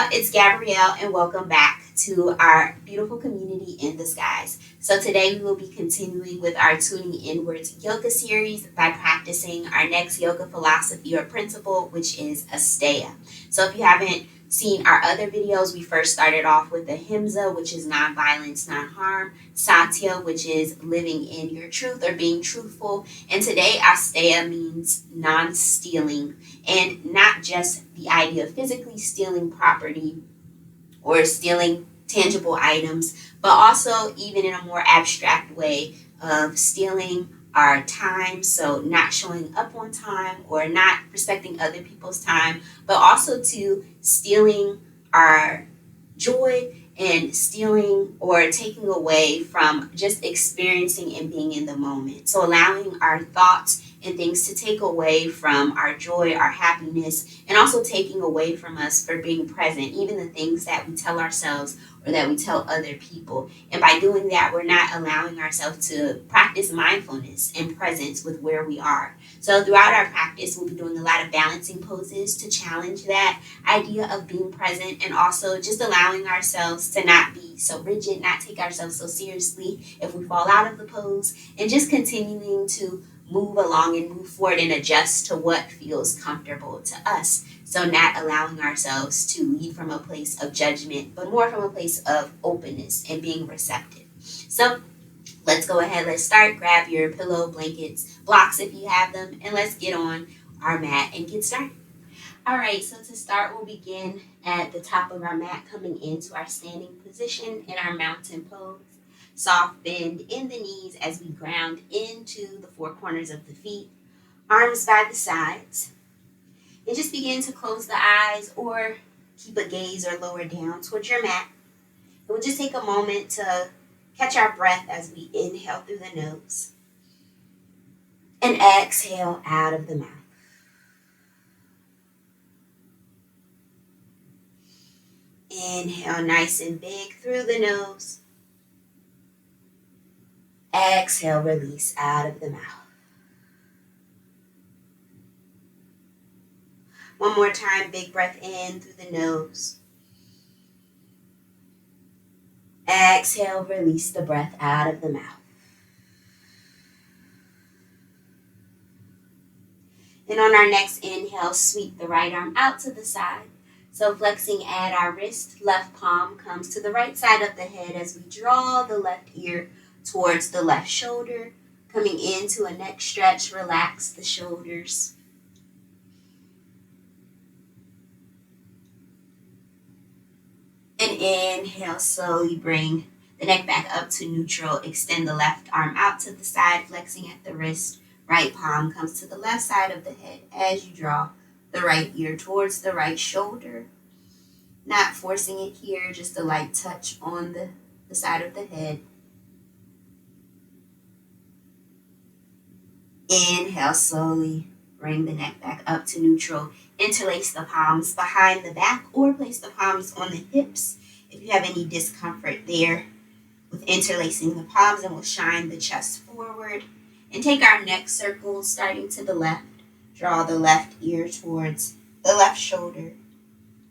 up? It's Gabrielle, and welcome back to our beautiful community in the skies. So today we will be continuing with our Tuning Inwards yoga series by practicing our next yoga philosophy or principle, which is Asteya. So if you haven't seen our other videos, we first started off with Ahimsa, which is non-violence, non-harm, Satya, which is living in your truth or being truthful, and today Asteya means non-stealing, and not just the idea of physically stealing property or stealing tangible items, but also even in a more abstract way of stealing our time, so not showing up on time or not respecting other people's time, but also to stealing our joy and stealing or taking away from just experiencing and being in the moment. So allowing our thoughts and things to take away from our joy, our happiness, and also taking away from us for being present, even the things that we tell ourselves or that we tell other people. And by doing that, we're not allowing ourselves to practice mindfulness and presence with where we are. So throughout our practice, we'll be doing a lot of balancing poses to challenge that idea of being present, and also just allowing ourselves to not be so rigid, not take ourselves so seriously if we fall out of the pose, and just continuing to move along and move forward and adjust to what feels comfortable to us. So not allowing ourselves to lead from a place of judgment, but more from a place of openness and being receptive. So let's go ahead, let's start. Grab your pillow, blankets, blocks if you have them, and let's get on our mat and get started. All right, so to start, we'll begin at the top of our mat, coming into our standing position in our mountain pose. Soft bend in the knees as we ground into the four corners of the feet, arms by the sides. And just begin to close the eyes or keep a gaze or lower down towards your mat. And we'll just take a moment to catch our breath as we inhale through the nose and exhale out of the mouth. Inhale nice and big through the nose. Exhale, release out of the mouth. One more time, big breath in through the nose. Exhale, release the breath out of the mouth. And on our next inhale, sweep the right arm out to the side. So flexing at our wrist, left palm comes to the right side of the head as we draw the left ear towards the left shoulder. Coming into a neck stretch, relax the shoulders. And inhale, slowly bring the neck back up to neutral. Extend the left arm out to the side, flexing at the wrist. Right palm comes to the left side of the head as you draw the right ear towards the right shoulder. Not forcing it here, just a light touch on the side of the head. Inhale, slowly bring the neck back up to neutral. Interlace the palms behind the back or place the palms on the hips if you have any discomfort there with interlacing the palms, and we'll shine the chest forward and take our neck circle starting to the left. Draw the left ear towards the left shoulder,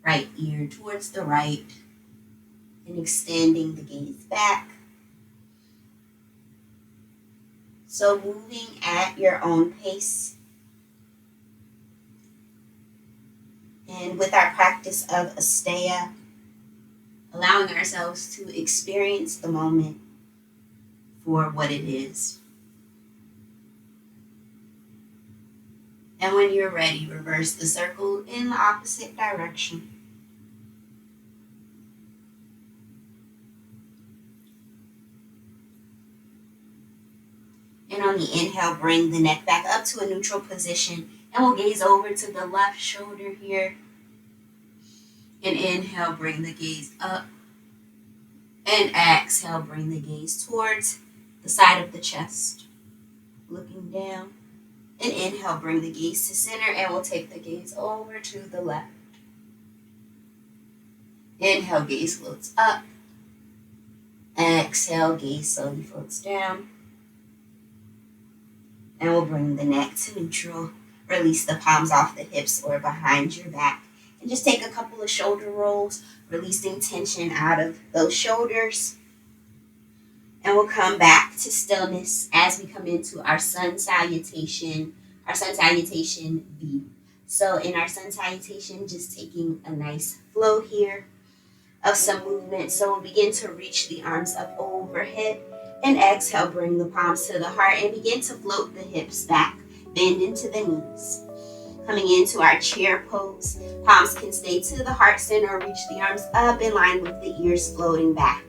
right ear towards the right, and extending the gaze back. So moving at your own pace. And with our practice of Asteya, allowing ourselves to experience the moment for what it is. And when you're ready, reverse the circle in the opposite direction. And on the inhale, bring the neck back up to a neutral position. And we'll gaze over to the left shoulder here. And inhale, bring the gaze up. And exhale, bring the gaze towards the side of the chest. Looking down. And inhale, bring the gaze to center. And we'll take the gaze over to the left. Inhale, gaze floats up. Exhale, gaze slowly floats down. And we'll bring the neck to neutral. Release the palms off the hips or behind your back. And Just take a couple of shoulder rolls, releasing tension out of those shoulders. And we'll come back to stillness as we come into our sun salutation V. So in our sun salutation, just taking a nice flow here of some movement. So we'll begin to reach the arms up overhead and exhale, bring the palms to the heart and begin to float the hips back, bend into the knees. Coming into our chair pose, palms can stay to the heart center or reach the arms up in line with the ears floating back.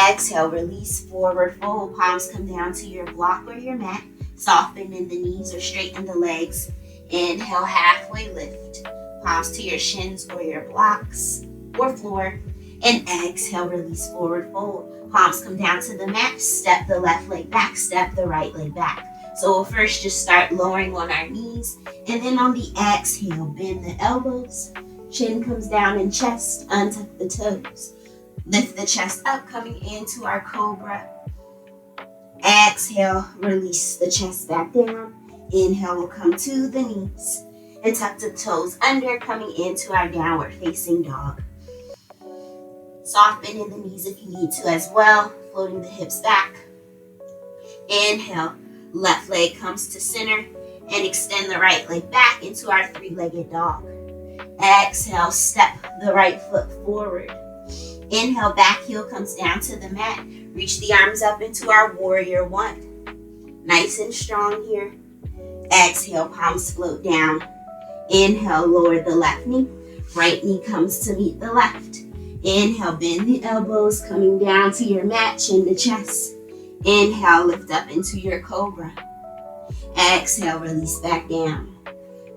Exhale, release, forward fold. Palms come down to your block or your mat. Soften in the knees or straighten the legs. Inhale, halfway lift. Palms to your shins or your blocks or floor. And exhale, release, forward fold. Palms come down to the mat. Step the left leg back. Step the right leg back. So we'll first just start lowering on our knees. And then on the exhale, bend the elbows. Chin comes down and chest. Untuck the toes. Lift the chest up, coming into our cobra. Exhale, release the chest back down. Inhale, we'll come to the knees and tuck the toes under, coming into our downward facing dog. Soft bend in the knees if you need to as well, floating the hips back. Inhale, left leg comes to center and extend the right leg back into our three-legged dog. Exhale, step the right foot forward. Inhale, back heel comes down to the mat. Reach the arms up into our warrior one. Nice and strong here. Exhale, palms float down. Inhale, lower the left knee. Right knee comes to meet the left. Inhale, bend the elbows, coming down to your mat, chin to chest. Inhale, lift up into your cobra. Exhale, release back down.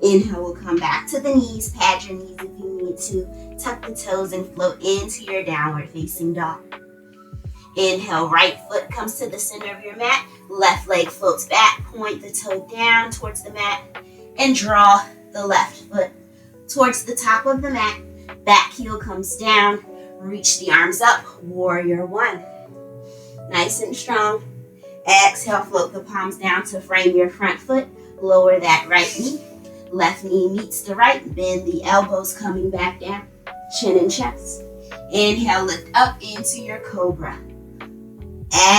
Inhale, we'll come back to the knees. Pad your knees if you need to. Tuck the toes and float into your downward facing dog. Inhale, right foot comes to the center of your mat. Left leg floats back. Point the toe down towards the mat. And draw the left foot towards the top of the mat. Back heel comes down. Reach the arms up. Warrior one. Nice and strong. Exhale, float the palms down to frame your front foot. Lower that right knee. Left knee meets the right. Bend the elbows, coming back down. Chin and chest. Inhale, lift up into your cobra.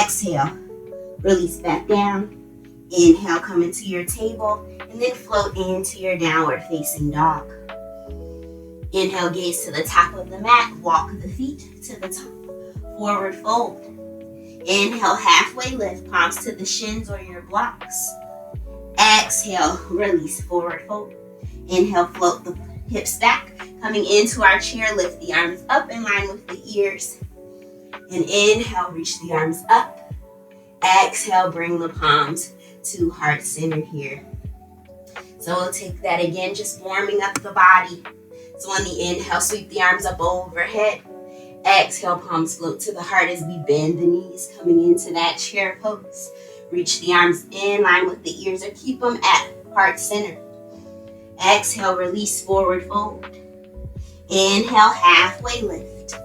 Exhale, release back down. Inhale, come into your table. And then float into your downward facing dog. Inhale, gaze to the top of the mat. Walk the feet to the top. Forward fold. Inhale, halfway lift. Palms to the shins or your blocks. Exhale, release, forward fold. Inhale, float the hips back. Coming into our chair, lift the arms up in line with the ears. And inhale, reach the arms up. Exhale, bring the palms to heart center here. So we'll take that again, just warming up the body. So on the inhale, sweep the arms up overhead. Exhale, palms float to the heart as we bend the knees, coming into that chair pose. Reach the arms in line with the ears or keep them at heart center. Exhale, release, forward fold. Inhale, halfway lift.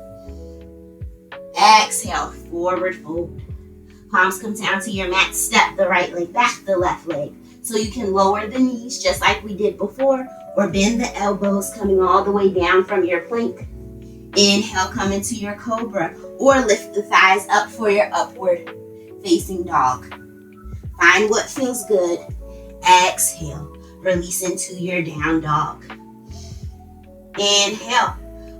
Exhale, forward fold. Palms come down to your mat. Step the right leg back, the left leg. So you can lower the knees just like we did before, or bend the elbows, coming all the way down from your plank. Inhale, come into your cobra, or lift the thighs up for your upward facing dog. Find what feels good. Exhale, release into your down dog. Inhale,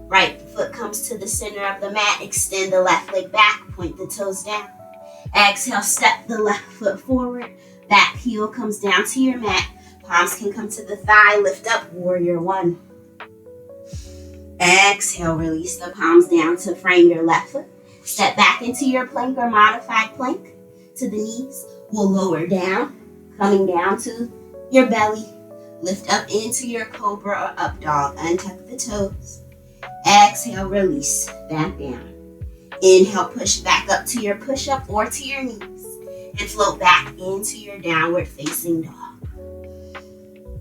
right foot comes to the center of the mat. Extend the left leg back, point the toes down. Exhale, step the left foot forward. Back heel comes down to your mat. Palms can come to the thigh. Lift up, warrior one. Exhale, release the palms down to frame your left foot. Step back into your plank or modified plank to the knees. We'll lower down, coming down to your belly. Lift up into your cobra or up dog. Untuck the toes. Exhale, release, back down. Inhale, push back up to your push-up or to your knees. And float back into your downward facing dog.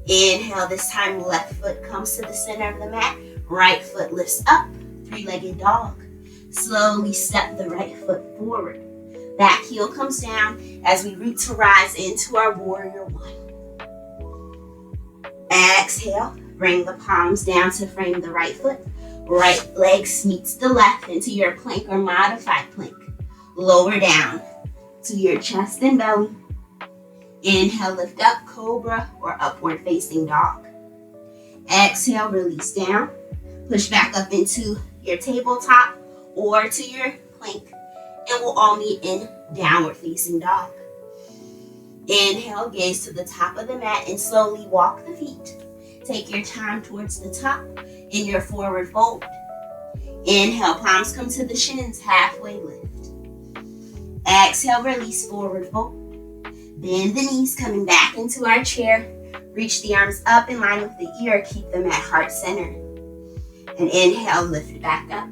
Inhale, this time left foot comes to the center of the mat. Right foot lifts up, three-legged dog. Slowly step the right foot forward. Back heel comes down as we reach to rise into our warrior one. Exhale, Bring the palms down to frame the right foot. Right leg meets the left into your plank or modified plank. Lower down to your chest and belly. Inhale, lift up, cobra or upward facing dog. Exhale, release down. Push back up into your tabletop or to your plank. And we'll all meet in downward facing dog. Inhale, gaze to the top of the mat and slowly walk the feet. Take your time towards the top in your forward fold. Inhale, palms come to the shins, halfway lift. Exhale, release, forward fold. Bend the knees, coming back into our chair. Reach the arms up in line with the ear, keep them at heart center. And inhale, lift back up.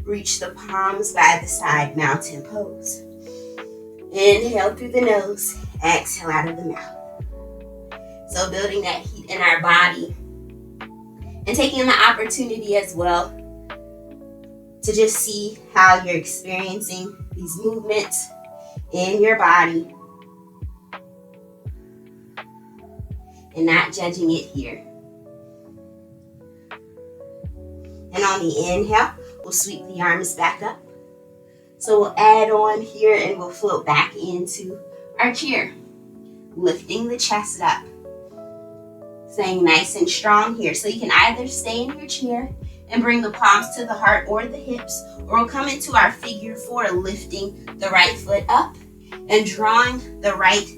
Reach the palms by the side, mountain pose. Inhale through the nose, exhale out of the mouth. So building that heat in our body and taking the opportunity as well to just see how you're experiencing these movements in your body and not judging it here. And on the inhale, we'll sweep the arms back up. So we'll add on here and we'll float back into our chair, lifting the chest up. Staying nice and strong here. So you can either stay in your chair and bring the palms to the heart or the hips, or we'll come into our figure four, lifting the right foot up and drawing the right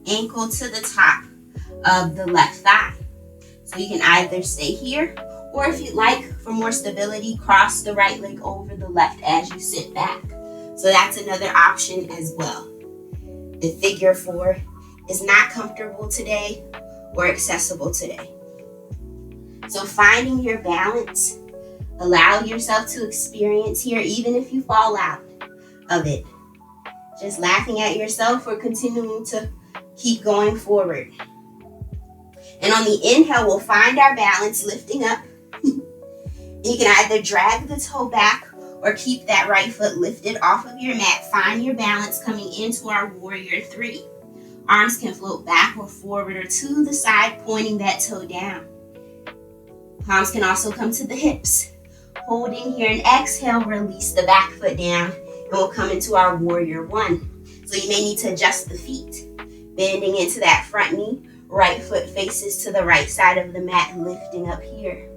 ankle to the top of the left thigh. So you can either stay here, or if you'd like, for more stability, cross the right leg over the left as you sit back. So that's another option as well. If figure four is not comfortable today or accessible today. So finding your balance, allow yourself to experience here, even if you fall out of it. Just laughing at yourself or continuing to keep going forward. And on the inhale, we'll find our balance, lifting up. You can either drag the toe back or keep that right foot lifted off of your mat. Find your balance coming into our warrior three. Arms can float back or forward or to the side, pointing that toe down. Palms can also come to the hips. Holding here and exhale, release the back foot down and we'll come into our warrior one. So you may need to adjust the feet, bending into that front knee. Right foot faces to the right side of the mat, lifting up here.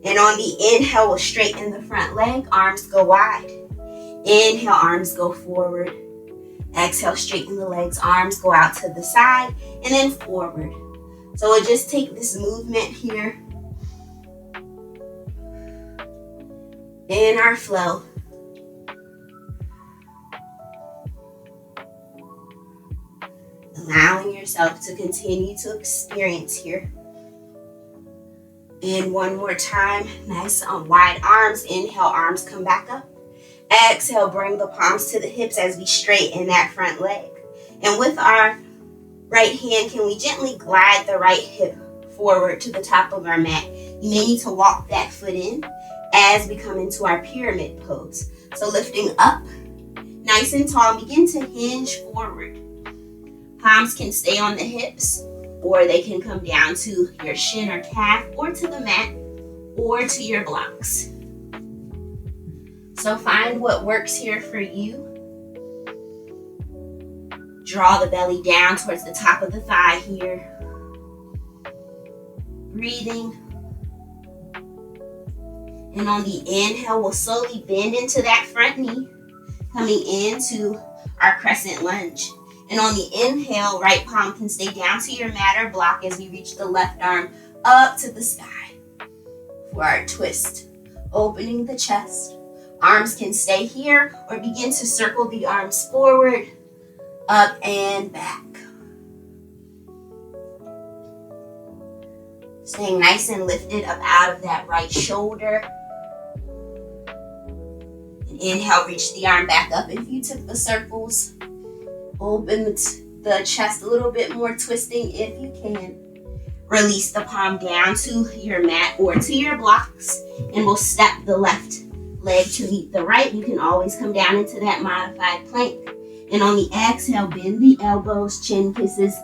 And on the inhale, we'll straighten the front leg, arms go wide. Inhale, arms go forward. Exhale, straighten the legs, arms go out to the side and then forward. So we'll just take this movement here in our flow. Allowing yourself to continue to experience here. And one more time, nice wide arms. Inhale, arms come back up. Exhale, bring the palms to the hips as we straighten that front leg. And with our right hand, can we gently glide the right hip forward to the top of our mat? You may need to walk that foot in as we come into our pyramid pose. So lifting up, nice and tall, begin to hinge forward. Palms can stay on the hips, or they can come down to your shin or calf, or to the mat, or to your blocks. So find what works here for you. Draw the belly down towards the top of the thigh here. Breathing. And on the inhale, we'll slowly bend into that front knee, coming into our crescent lunge. And on the inhale, right palm can stay down to your mat or block as we reach the left arm up to the sky for our twist. Opening the chest. Arms can stay here or begin to circle the arms forward, up and back. Staying nice and lifted up out of that right shoulder. And inhale, reach the arm back up if you took the circles. Open the chest a little bit more, twisting if you can. Release the palm down to your mat or to your blocks, and we'll step the left leg to meet the right. You can always come down into that modified plank. And on the exhale, bend the elbows, chin kisses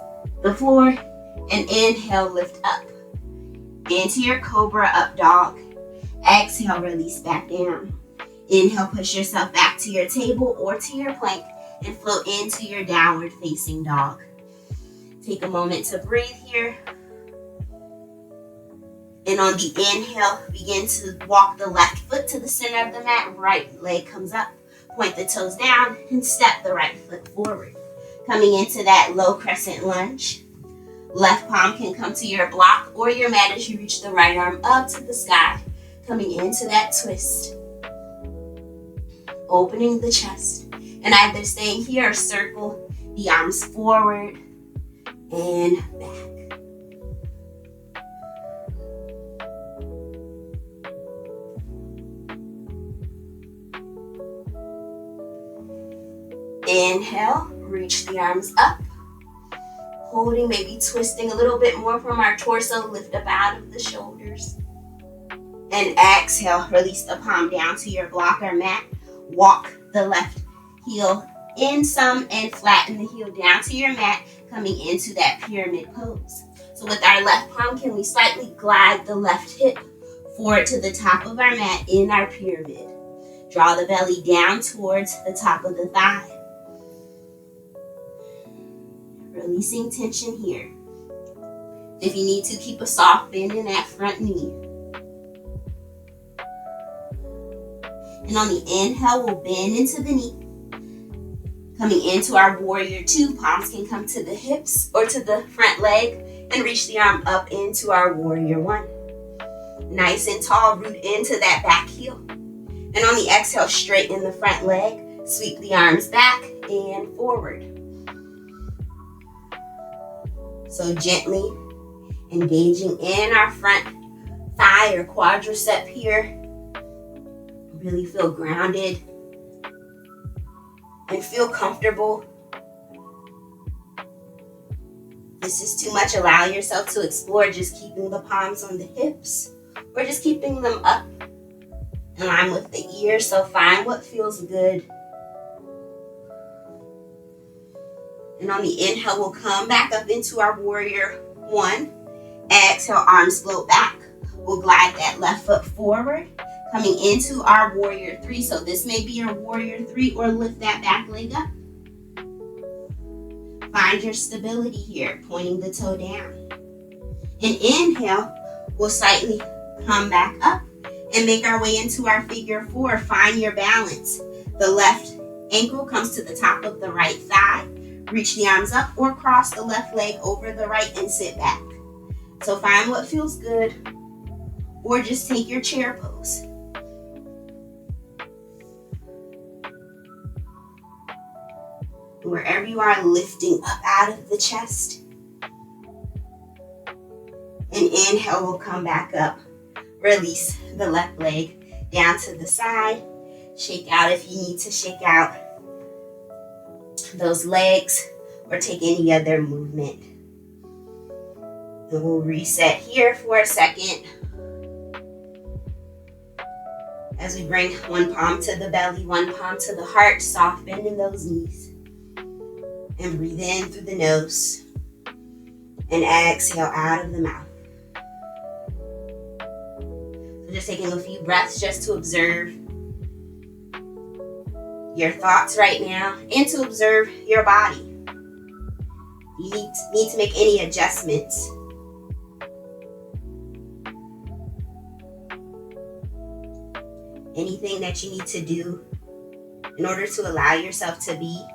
the floor, and inhale, lift up. into your cobra up dog. Exhale, release back down. Inhale, push yourself back to your table or to your plank and float into your downward facing dog. Take a moment to breathe here. And on the inhale, begin to walk the left foot to the center of the mat. Right leg comes up. Point the toes down and step the right foot forward. Coming into that low crescent lunge. Left palm can come to your block or your mat as you reach the right arm up to the sky. Coming into that twist. Opening the chest. And either staying here or circle the arms forward and back. Inhale, reach the arms up. Holding, maybe twisting a little bit more from our torso, lift up out of the shoulders. And exhale, release the palm down to your block or mat. Walk the left heel in some and flatten the heel down to your mat, coming into that pyramid pose. So with our left palm, can we slightly glide the left hip forward to the top of our mat in our pyramid. Draw the belly down towards the top of the thigh. Releasing tension here. If you need to, keep a soft bend in that front knee. And on the inhale, we'll bend into the knee. Coming into our warrior two, palms can come to the hips or to the front leg and reach the arm up into our warrior one. Nice and tall, root into that back heel. And on the exhale, straighten the front leg, sweep the arms back and forward. So gently engaging in our front thigh or quadricep here. Really feel grounded and feel comfortable. If this is too much, allow yourself to explore just keeping the palms on the hips or just keeping them up in line with the ears. So find what feels good. And on the inhale, we'll come back up into our warrior one. Exhale, arms float back. We'll glide that left foot forward, coming into our warrior three. So this may be your warrior three, or lift that back leg up. Find your stability here, pointing the toe down. And inhale, we'll slightly come back up and make our way into our figure four. Find your balance. The left ankle comes to the top of the right thigh. Reach the arms up or cross the left leg over the right and sit back. So find what feels good, or just take your chair pose. Wherever you are, lifting up out of the chest. And inhale, we'll come back up. Release the left leg down to the side. Shake out if you need to shake out those legs or take any other movement. And we'll reset here for a second as we bring one palm to the belly, one palm to the heart, soft bend in those knees. And breathe in through the nose and exhale out of the mouth. So just taking a few breaths just to observe your thoughts right now and to observe your body. You need to make any adjustments. Anything that you need to do in order to allow yourself to be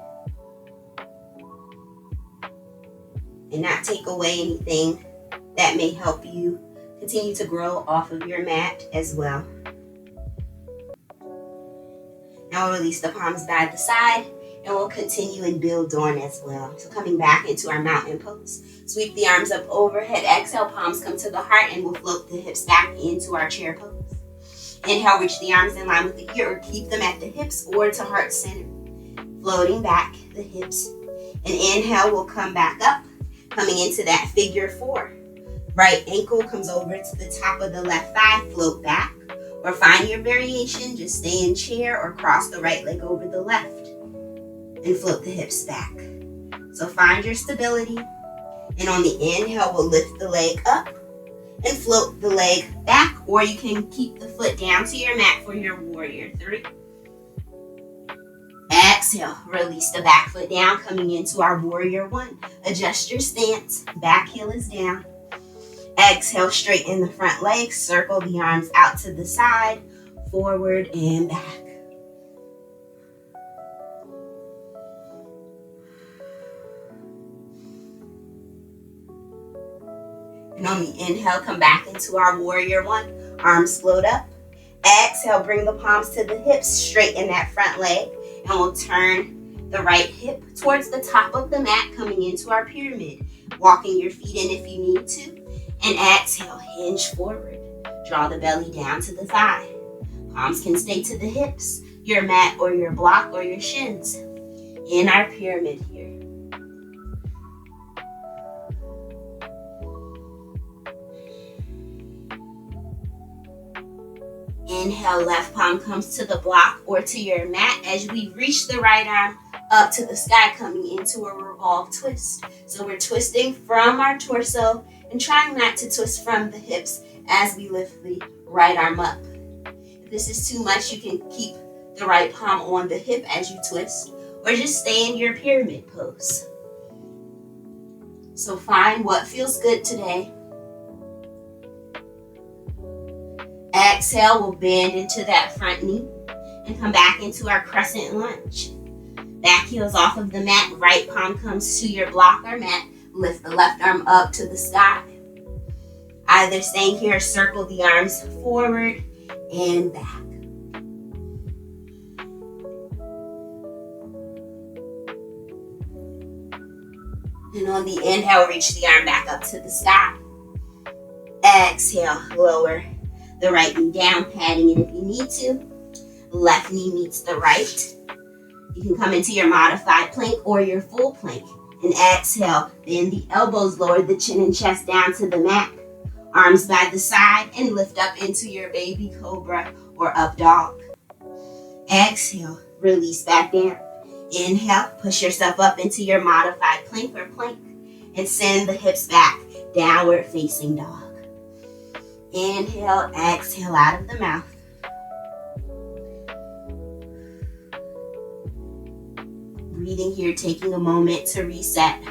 and not take away anything that may help you continue to grow off of your mat as well. Now we'll release the palms by the side and we'll continue and build on as well. So coming back into our mountain pose. Sweep the arms up overhead. Exhale, palms come to the heart and we'll float the hips back into our chair pose. Inhale, reach the arms in line with the ear or keep them at the hips or to heart center. Floating back the hips. And inhale, we'll come back up, coming into that figure four. Right ankle comes over to the top of the left thigh, float back. Or find your variation, just stay in chair or cross the right leg over the left and float the hips back. So find your stability. And on the inhale, we'll lift the leg up and float the leg back, or you can keep the foot down to your mat for your warrior 3. Exhale, release the back foot down, coming into our warrior 1. Adjust your stance, back heel is down. Exhale, straighten the front leg, circle the arms out to the side, forward and back. And on the inhale, come back into our warrior 1. Arms float up. Exhale, bring the palms to the hips, straighten that front leg, and we'll turn the right hip towards the top of the mat, coming into our pyramid. Walking your feet in if you need to. And exhale, hinge forward. Draw the belly down to the thigh. Palms can stay to the hips, your mat or your block or your shins. In our pyramid here. Inhale, left palm comes to the block or to your mat as we reach the right arm up to the sky, coming into a revolve twist. So we're twisting from our torso and trying not to twist from the hips as we lift the right arm up. If this is too much, you can keep the right palm on the hip as you twist, or just stay in your pyramid pose. So find what feels good today. Exhale, we'll bend into that front knee and come back into our crescent lunge. Back heels off of the mat, right palm comes to your block or mat. Lift the left arm up to the sky. Either staying here, circle the arms forward and back. And on the inhale, reach the arm back up to the sky. Exhale, lower the right knee down, patting it if you need to. Left knee meets the right. You can come into your modified plank or your full plank. And exhale, bend the elbows, lower the chin and chest down to the mat. Arms by the side and lift up into your baby cobra or up dog. Exhale, release back down. Inhale, push yourself up into your modified plank or plank. And send the hips back, downward facing dog. Inhale, exhale out of the mouth. Breathing here, taking a moment to reset.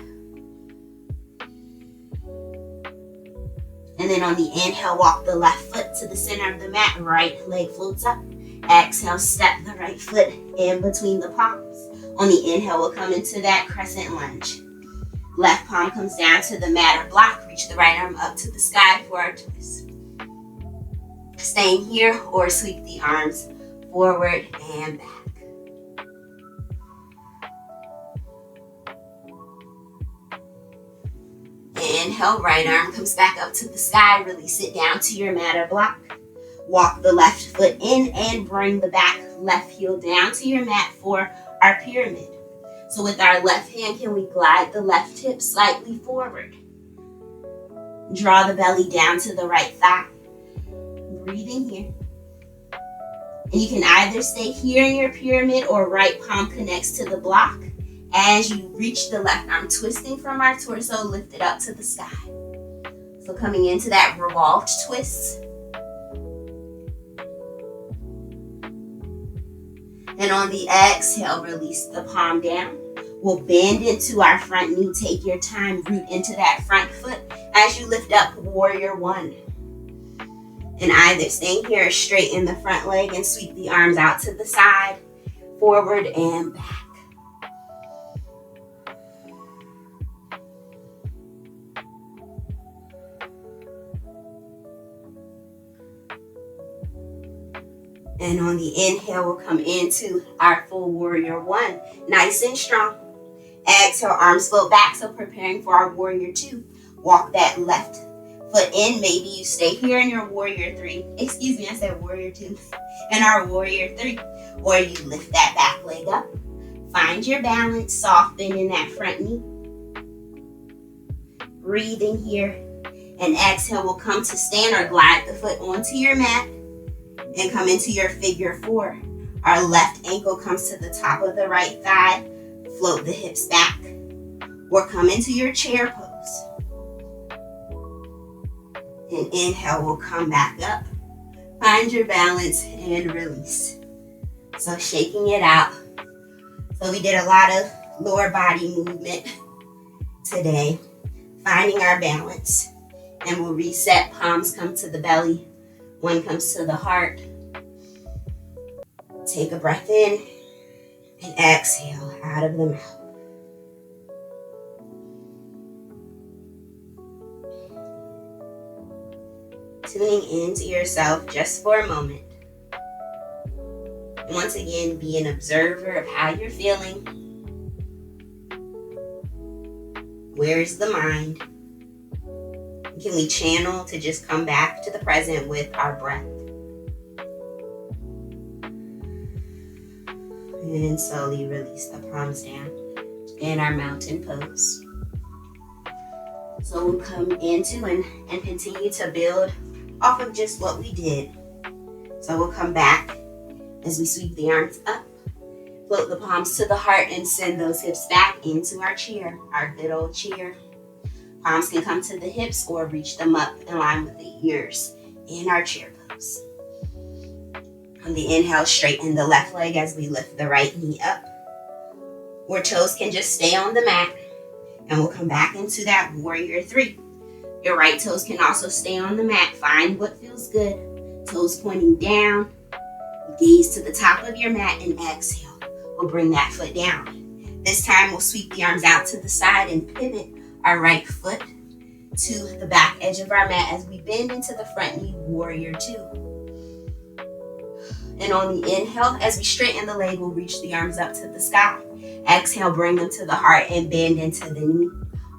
And then on the inhale, walk the left foot to the center of the mat. Right leg floats up. Exhale, step the right foot in between the palms. On the inhale, we'll come into that crescent lunge. Left palm comes down to the mat or block. Reach the right arm up to the sky for our twist. Staying here or sweep the arms forward and back. Inhale, right arm comes back up to the sky. Release it down to your mat or block. Walk the left foot in and bring the back left heel down to your mat for our pyramid. So with our left hand, can we glide the left hip slightly forward? Draw the belly down to the right thigh. Breathing here. And you can either stay here in your pyramid or right palm connects to the block. As you reach the left arm, twisting from our torso, lift it up to the sky. So coming into that revolved twist. And on the exhale, release the palm down. We'll bend into our front knee. Take your time, root into that front foot as you lift up warrior 1. And either staying here, straighten the front leg and sweep the arms out to the side, forward and back. And on the inhale, we'll come into our full warrior 1, nice and strong. Exhale, arms float back, so preparing for our warrior 2. Walk that left foot in. Maybe you stay here in your warrior 3. Excuse me, I said warrior 2. And our warrior 3. Or you lift that back leg up. Find your balance, soft bend in that front knee. Breathing here. And exhale, we'll come to stand or glide the foot onto your mat. And come into your figure 4. Our left ankle comes to the top of the right thigh. Float the hips back. Or come into your chair pose. And inhale, we'll come back up. Find your balance and release. So shaking it out. So we did a lot of lower body movement today. Finding our balance. And we'll reset. Palms come to the belly. One comes to the heart. Take a breath in and exhale out of the mouth. Tuning into yourself just for a moment. And once again, be an observer of how you're feeling. Where's the mind? Can we channel to just come back to the present with our breath? And slowly release the palms down in our mountain pose. So we'll come into and continue to build off of just what we did. So we'll come back as we sweep the arms up, float the palms to the heart, and send those hips back into our chair, our good old chair. Palms can come to the hips or reach them up in line with the ears in our chair pose. On the inhale, straighten the left leg as we lift the right knee up. Or toes can just stay on the mat, and we'll come back into that warrior three. Your right toes can also stay on the mat. Find what feels good. Toes pointing down. Gaze to the top of your mat and exhale. We'll bring that foot down. This time we'll sweep the arms out to the side and pivot our right foot to the back edge of our mat as we bend into the front knee, warrior two. And on the inhale, as we straighten the leg, we'll reach the arms up to the sky. Exhale, bring them to the heart and bend into the knee.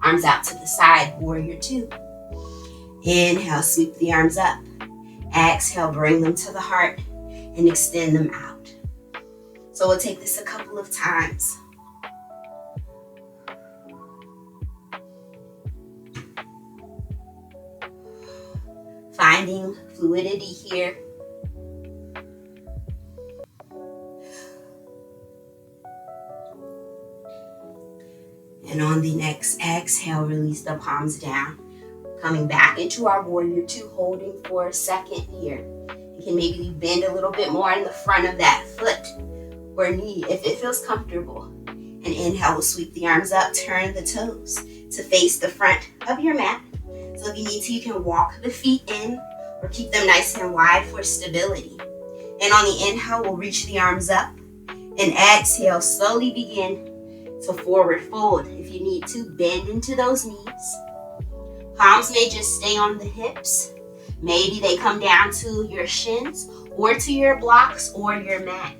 Arms out to the side, warrior two. Inhale, sweep the arms up. Exhale, bring them to the heart and extend them out. So we'll take this a couple of times. Finding fluidity here. And on the next exhale, release the palms down. Coming back into our warrior two, holding for a second here. You can maybe bend a little bit more in the front of that foot or knee if it feels comfortable. And inhale, we'll sweep the arms up, turn the toes to face the front of your mat. So if you need to, you can walk the feet in or keep them nice and wide for stability. And on the inhale, we'll reach the arms up. And exhale, slowly begin to forward fold. If you need to, bend into those knees. Palms may just stay on the hips. Maybe they come down to your shins or to your blocks or your mat.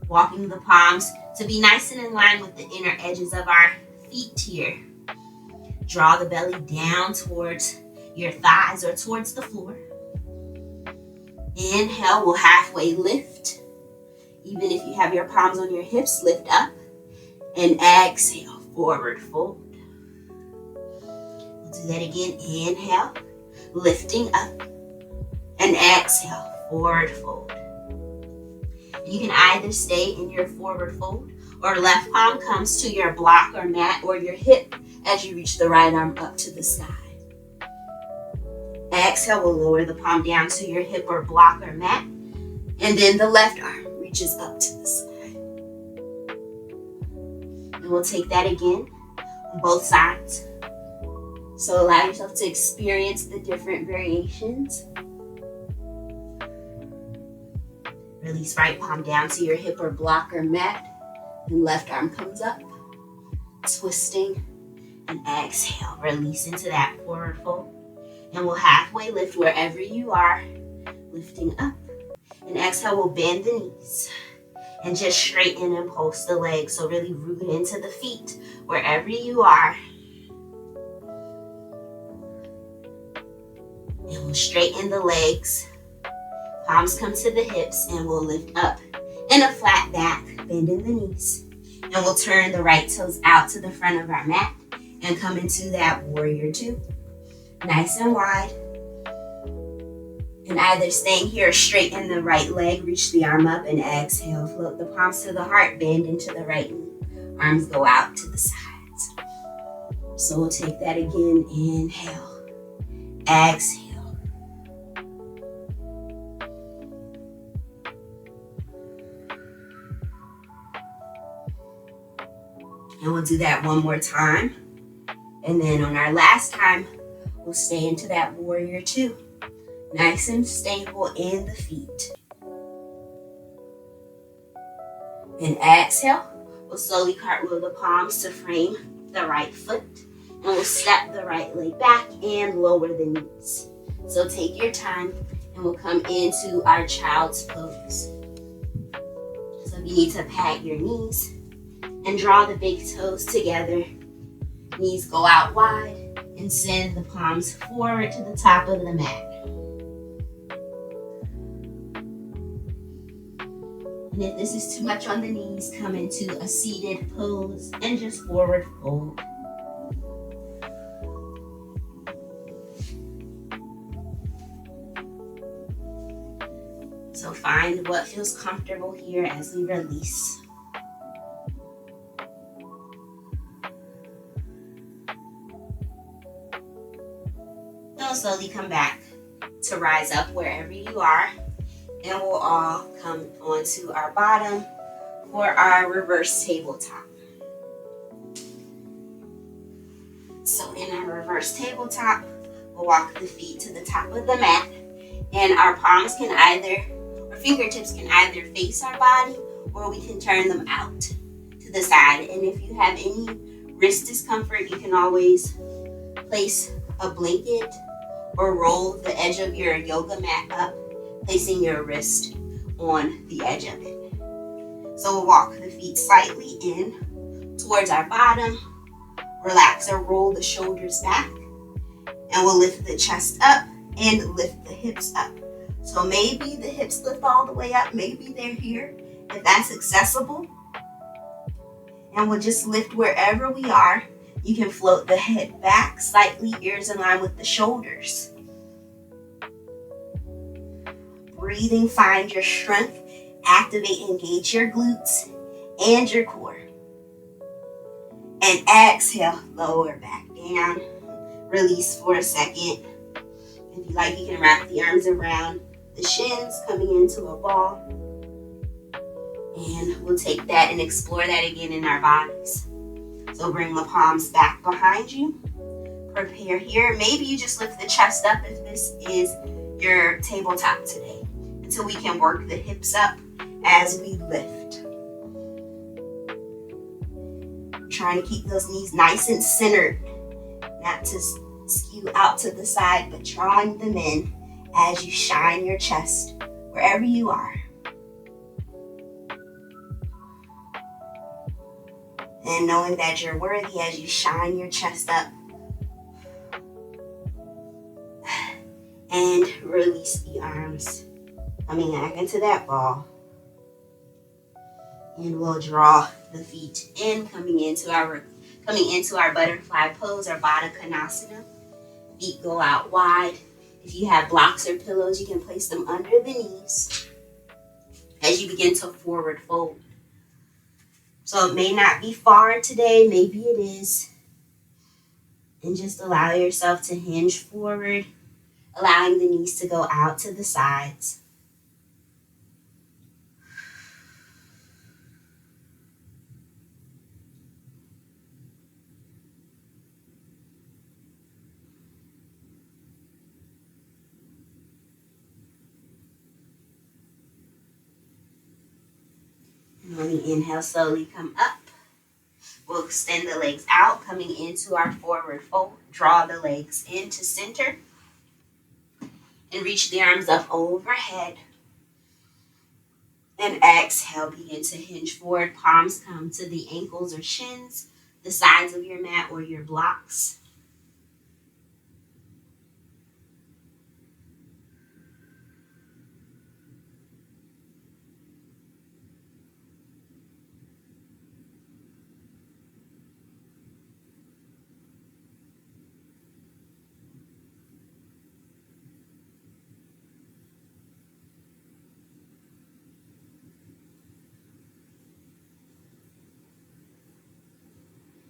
Walking the palms to be nice and in line with the inner edges of our feet here. Draw the belly down towards your thighs or towards the floor. Inhale, we'll halfway lift. Even if you have your palms on your hips, lift up. And exhale, forward fold. Do that again. Inhale, lifting up, and exhale, forward fold. You can either stay in your forward fold or left palm comes to your block or mat or your hip as you reach the right arm up to the sky. Exhale, we'll lower the palm down to your hip or block or mat, and then the left arm reaches up to the sky. And we'll take that again on both sides. So allow yourself to experience the different variations. Release right palm down to your hip or block or mat. And left arm comes up. Twisting. And exhale. Release into that forward fold. And we'll halfway lift wherever you are. Lifting up. And exhale, we'll bend the knees. And just straighten and pulse the legs. So really root into the feet wherever you are. And we'll straighten the legs. Palms come to the hips and we'll lift up in a flat back, bending the knees. And we'll turn the right toes out to the front of our mat and come into that warrior two. Nice and wide. And either staying here or straighten the right leg, reach the arm up and exhale. Float the palms to the heart, bend into the right knee. Arms go out to the sides. So we'll take that again. Inhale. Exhale. And we'll do that one more time. And then on our last time, we'll stay into that warrior two. Nice and stable in the feet. And exhale. We'll slowly cartwheel the palms to frame the right foot. And we'll step the right leg back and lower the knees. So take your time and we'll come into our child's pose. So you need to pat your knees and draw the big toes together. Knees go out wide and send the palms forward to the top of the mat. And if this is too much on the knees, come into a seated pose and just forward fold. So find what feels comfortable here as we release. Then we'll slowly come back to rise up wherever you are. And we'll all come onto our bottom for our reverse tabletop. So in our reverse tabletop, we'll walk the feet to the top of the mat. And our palms can either, or fingertips can either face our body, or we can turn them out to the side. And if you have any wrist discomfort, you can always place a blanket or roll the edge of your yoga mat up, placing your wrist on the edge of it. So we'll walk the feet slightly in towards our bottom, relax or roll the shoulders back, and we'll lift the chest up and lift the hips up. So maybe the hips lift all the way up, maybe they're here, if that's accessible. And we'll just lift wherever we are. You can float the head back slightly, ears in line with the shoulders. Breathing, find your strength, activate, engage your glutes and your core. And exhale, lower back down. Release for a second. If you like, you can wrap the arms around the shins, coming into a ball. And we'll take that and explore that again in our bodies. So bring the palms back behind you. Prepare here. Maybe you just lift the chest up if this is your tabletop today, until we can work the hips up as we lift. Trying to keep those knees nice and centered, not to skew out to the side, but drawing them in as you shine your chest wherever you are. And knowing that you're worthy as you shine your chest up. And release the arms, coming back into that ball. And we'll draw the feet in, coming into our butterfly pose or Baddha Konasana. Feet go out wide. If you have blocks or pillows, you can place them under the knees as you begin to forward fold. So it may not be far today, maybe it is. And just allow yourself to hinge forward, allowing the knees to go out to the sides. And when we inhale, slowly come up. We'll extend the legs out, coming into our forward fold. Draw the legs into center. And reach the arms up overhead. And exhale, begin to hinge forward. Palms come to the ankles or shins, the sides of your mat or your blocks.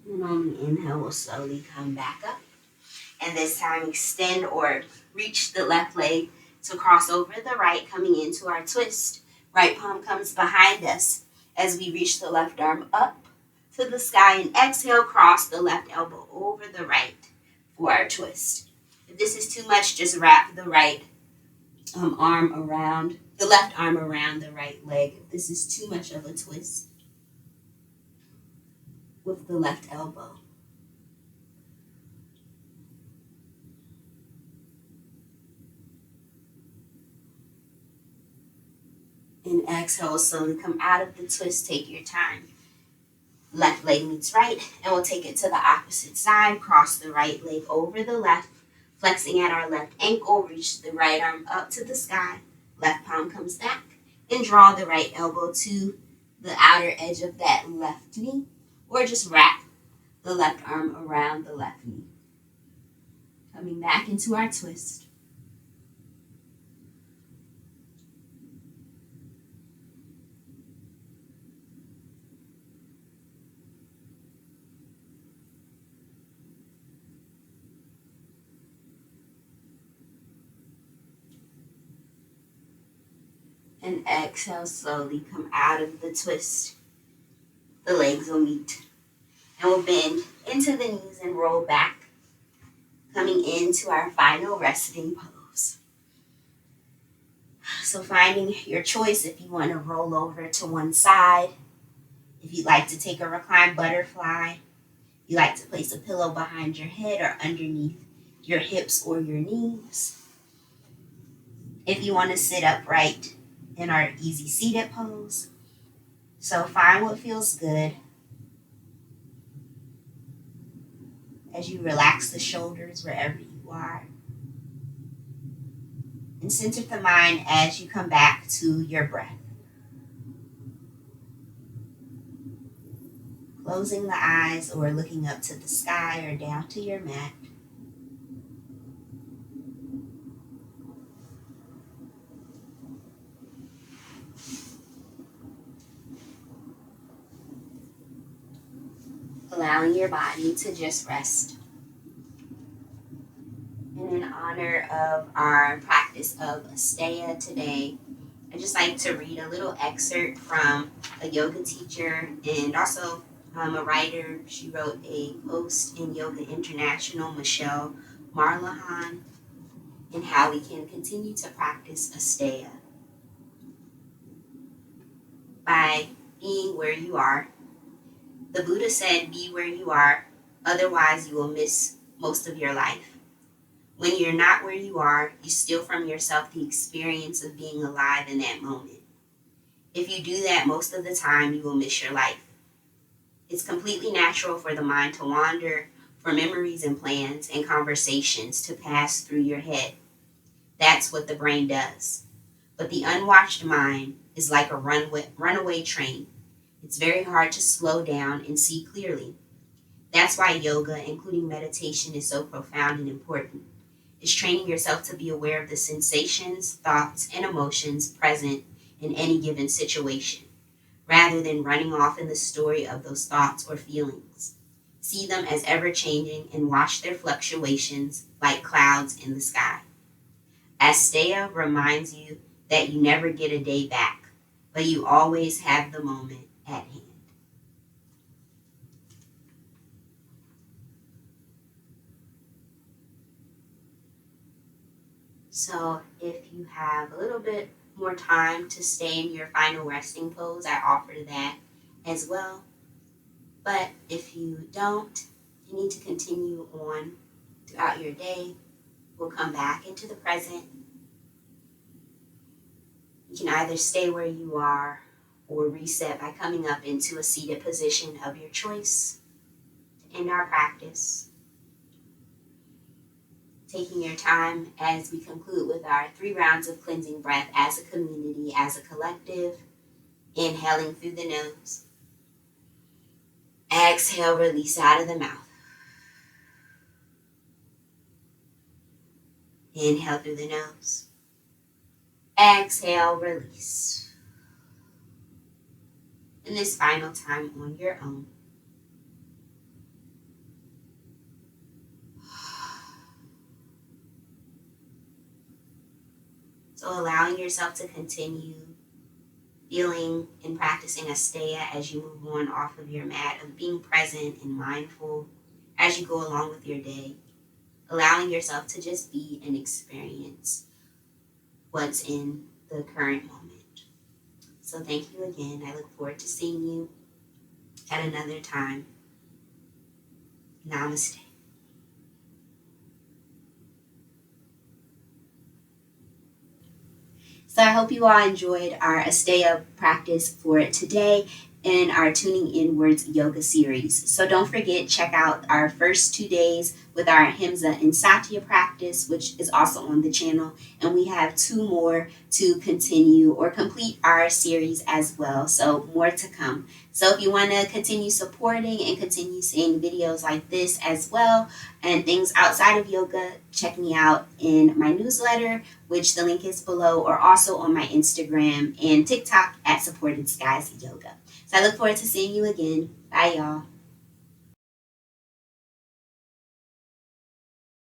And on the inhale, we'll slowly come back up. And this time, extend or reach the left leg to cross over the right, coming into our twist. Right palm comes behind us as we reach the left arm up to the sky, and exhale, cross the left elbow over the right for our twist. If this is too much, just wrap the right arm around, the left arm around the right leg. If this is too much of a twist, with the left elbow. And exhale, slowly come out of the twist, take your time. Left leg meets right, and we'll take it to the opposite side. Cross the right leg over the left, flexing at our left ankle, reach the right arm up to the sky. Left palm comes back, and draw the right elbow to the outer edge of that left knee, or just wrap the left arm around the left knee. Coming back into our twist. And exhale, slowly come out of the twist. The legs will meet. And we'll bend into the knees and roll back, coming into our final resting pose. So finding your choice if you want to roll over to one side, if you'd like to take a reclined butterfly, you like to place a pillow behind your head or underneath your hips or your knees. If you want to sit upright in our easy seated pose. So find what feels good as you relax the shoulders wherever you are. And center the mind as you come back to your breath. Closing the eyes or looking up to the sky or down to your mat. Allowing your body to just rest. And in honor of our practice of Asteya today, I just like to read a little excerpt from a yoga teacher and also a writer. She wrote a post in Yoga International, Michelle Marlahan, and how we can continue to practice Asteya by being where you are. The Buddha said, be where you are, otherwise you will miss most of your life. When you're not where you are, you steal from yourself the experience of being alive in that moment. If you do that most of the time, you will miss your life. It's completely natural for the mind to wander, for memories and plans and conversations to pass through your head. That's what the brain does. But the unwatched mind is like a runaway train. It's very hard to slow down and see clearly. That's why yoga, including meditation, is so profound and important. It's training yourself to be aware of the sensations, thoughts, and emotions present in any given situation, rather than running off in the story of those thoughts or feelings. See them as ever-changing and watch their fluctuations like clouds in the sky. Asteya reminds you that you never get a day back, but you always have the moment at hand. So if you have a little bit more time to stay in your final resting pose, I offer that as well. But if you don't, you need to continue on throughout your day. We'll come back into the present. You can either stay where you are or reset by coming up into a seated position of your choice to end our practice. Taking your time as we conclude with our 3 rounds of cleansing breath as a community, as a collective. Inhaling through the nose. Exhale, release out of the mouth. Inhale through the nose. Exhale, release. And this final time on your own. allowing yourself to continue feeling and practicing Asteya as you move on off of your mat, of being present and mindful as you go along with your day, allowing yourself to just be and experience what's in the current moment. So thank you again. I look forward to seeing you at another time. Namaste. So I hope you all enjoyed our Asteya practice for today and our Tuning Inwards yoga series. So don't forget, check out our first 2 days with our Himsa and Satya practice, which is also on the channel. And we have 2 more to continue or complete our series as well. So more to come. So if you want to continue supporting and continue seeing videos like this as well and things outside of yoga, check me out in my newsletter, which the link is below, or also on my Instagram and TikTok at Supported Skies Yoga. So I look forward to seeing you again. Bye, y'all.